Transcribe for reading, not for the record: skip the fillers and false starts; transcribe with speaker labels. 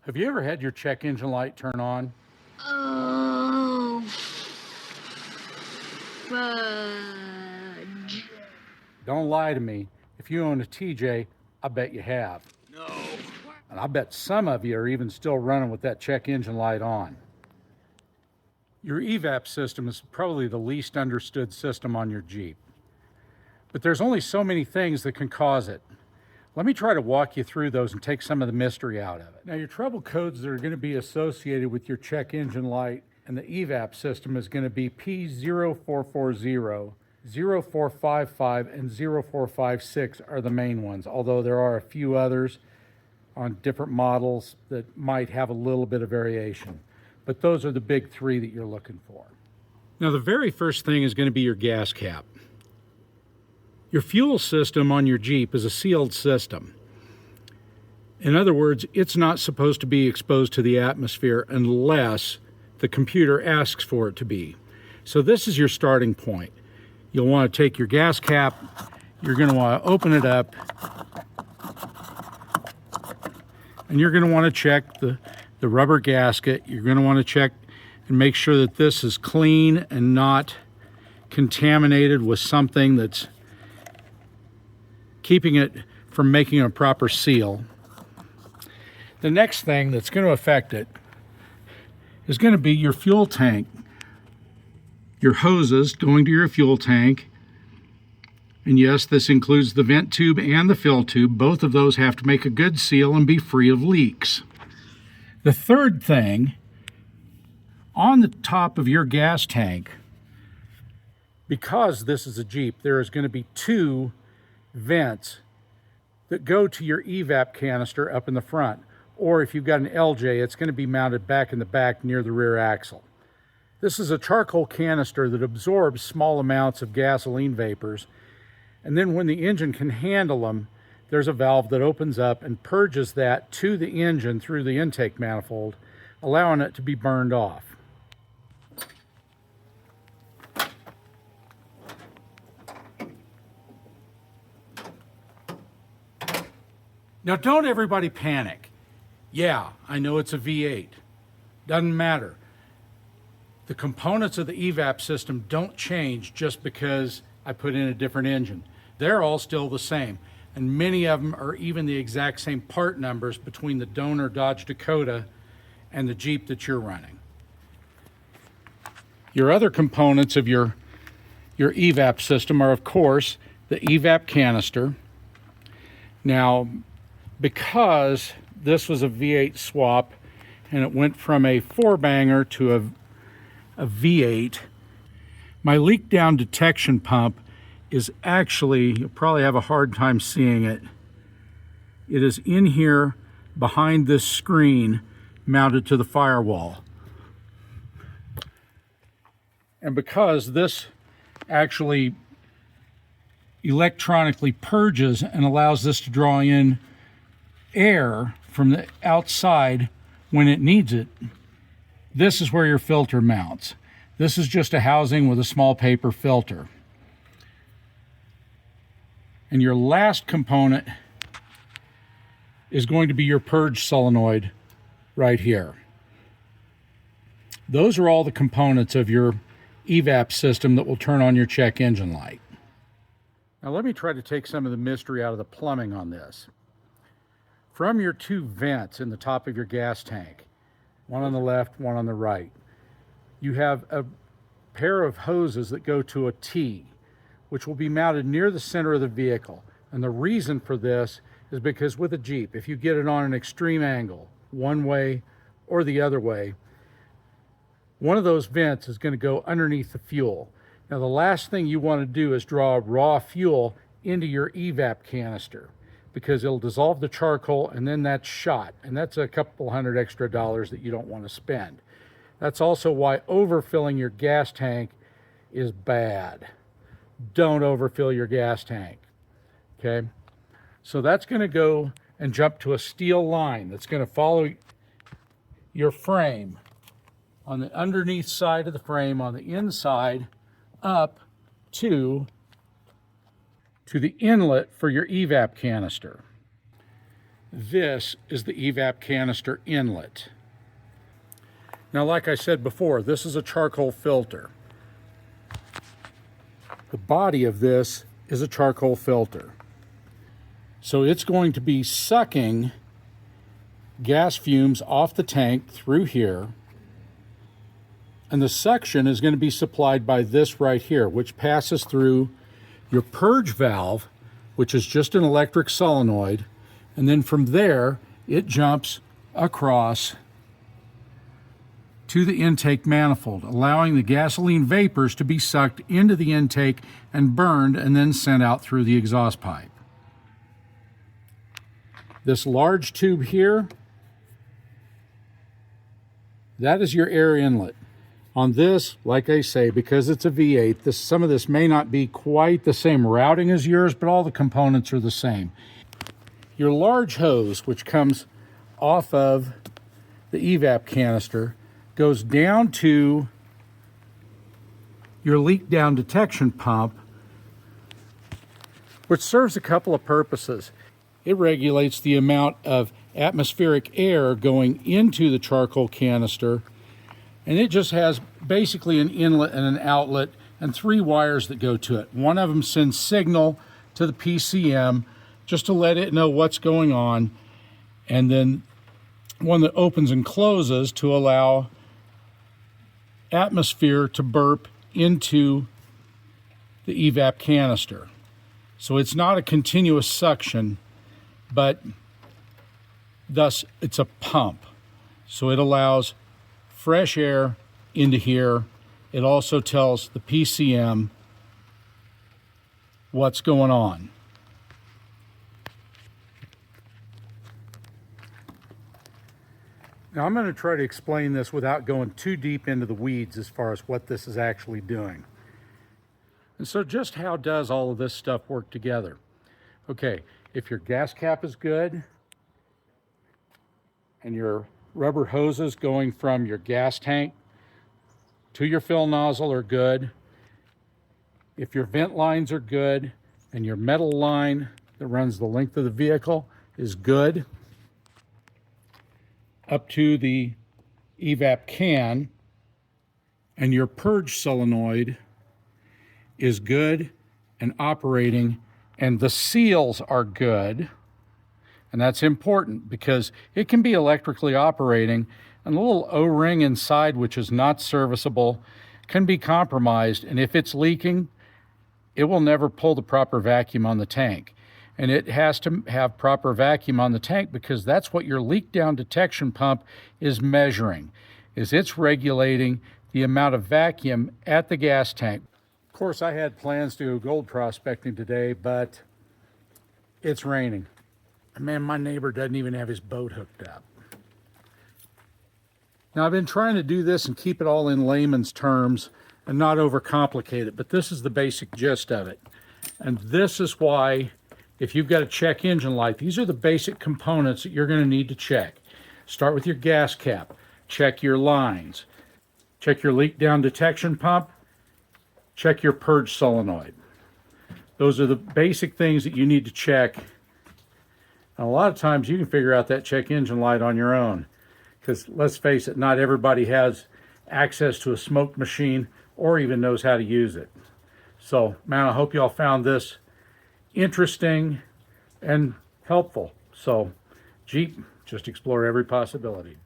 Speaker 1: Have you ever had your check engine light turn on?
Speaker 2: Oh, fudge.
Speaker 1: Don't lie to me. If you own a TJ, I bet you have.
Speaker 3: No.
Speaker 1: And I bet some of you are even still running with that check engine light on. Your evap system is probably the least understood system on your Jeep. But there's only so many things that can cause it. Let me try to walk you through those and take some of the mystery out of it. Now, your trouble codes that are going to be associated with your check engine light and the evap system is going to be P0440, 0455, and 0456 are the main ones, although there are a few others on different models that might have a little bit of variation. But those are the big three that you're looking for. Now, the very first thing is going to be your gas cap. Your fuel system on your Jeep is a sealed system. In other words, it's not supposed to be exposed to the atmosphere unless the computer asks for it to be. So this is your starting point. You'll want to take your gas cap, you're going to want to open it up, and you're going to want to check the rubber gasket. You're going to want to check and make sure that this is clean and not contaminated with something that's keeping it from making a proper seal. The next thing that's going to affect it is going to be your fuel tank. Your hoses going to your fuel tank. And yes, this includes the vent tube and the fill tube. Both of those have to make a good seal and be free of leaks. The third thing, on the top of your gas tank, because this is a Jeep, there is going to be two vents that go to your evap canister up in the front, or if you've got an LJ, it's going to be mounted back in the back near the rear axle. This is a charcoal canister that absorbs small amounts of gasoline vapors, and then when the engine can handle them, there's a valve that opens up and purges that to the engine through the intake manifold, allowing it to be burned off. Now, don't everybody panic. Yeah, I know it's a V8. Doesn't matter. The components of the evap system don't change just because I put in a different engine. They're all still the same. And many of them are even the exact same part numbers between the donor Dodge Dakota and the Jeep that you're running. Your other components of your evap system are, of course, the evap canister. Now, because this was a V8 swap and it went from a four-banger to a V8, my leak down detection pump is actually, you'll probably have a hard time seeing it. It is in here behind this screen mounted to the firewall. And because this actually electronically purges and allows this to draw in air from the outside when it needs it, this is where your filter mounts. This is just a housing with a small paper filter. And your last component is going to be your purge solenoid right here. Those are all the components of your evap system that will turn on your check engine light. Now let me try to take some of the mystery out of the plumbing on this. From your two vents in the top of your gas tank, one on the left, one on the right, you have a pair of hoses that go to a T, which will be mounted near the center of the vehicle. And the reason for this is because with a Jeep, if you get it on an extreme angle, one way or the other way, one of those vents is going to go underneath the fuel. Now, the last thing you want to do is draw raw fuel into your evap canister, because it'll dissolve the charcoal and then that's shot. And that's a couple $100 extra that you don't want to spend. That's also why overfilling your gas tank is bad. Don't overfill your gas tank, okay? So that's going to go and jump to a steel line that's going to follow your frame on the underneath side of the frame, on the inside, up to the inlet for your evap canister. This is the evap canister inlet. Now, like I said before, this is a charcoal filter. The body of this is a charcoal filter. So it's going to be sucking gas fumes off the tank through here. And the suction is going to be supplied by this right here, which passes through your purge valve, which is just an electric solenoid. And then from there, it jumps across to the intake manifold, allowing the gasoline vapors to be sucked into the intake and burned and then sent out through the exhaust pipe. This large tube here, that is your air inlet. On this, like I say, because it's a V8, some of this may not be quite the same routing as yours, but all the components are the same. Your large hose, which comes off of the evap canister, goes down to your leak down detection pump, which serves a couple of purposes. It regulates the amount of atmospheric air going into the charcoal canister, and it just has basically an inlet and an outlet and 3 wires that go to it. One of them sends signal to the PCM just to let it know what's going on, and then one that opens and closes to allow atmosphere to burp into the evap canister. So it's not a continuous suction, but thus it's a pump. So it allows fresh air into here. It also tells the PCM what's going on. Now I'm going to try to explain this without going too deep into the weeds as far as what this is actually doing. And so just how does all of this stuff work together? Okay, if your gas cap is good and your rubber hoses going from your gas tank to your fill nozzle are good, if your vent lines are good and your metal line that runs the length of the vehicle is good, up to the evap can, and your purge solenoid is good and operating, and the seals are good, and that's important because it can be electrically operating and a little O-ring inside, which is not serviceable, can be compromised, and if it's leaking, it will never pull the proper vacuum on the tank. And it has to have proper vacuum on the tank because that's what your leak down detection pump is measuring, is it's regulating the amount of vacuum at the gas tank. Of course, I had plans to go gold prospecting today, but it's raining. Man, my neighbor doesn't even have his boat hooked up. Now, I've been trying to do this and keep it all in layman's terms and not overcomplicate it, but this is the basic gist of it. And this is why, if you've got a check engine light, these are the basic components that you're going to need to check. Start with your gas cap, check your lines, check your leak down detection pump, check your purge solenoid. Those are the basic things that you need to check. And a lot of times you can figure out that check engine light on your own, because let's face it, not everybody has access to a smoke machine or even knows how to use it. So, man, I hope you all found this interesting and helpful. So, Jeep, just explore every possibility.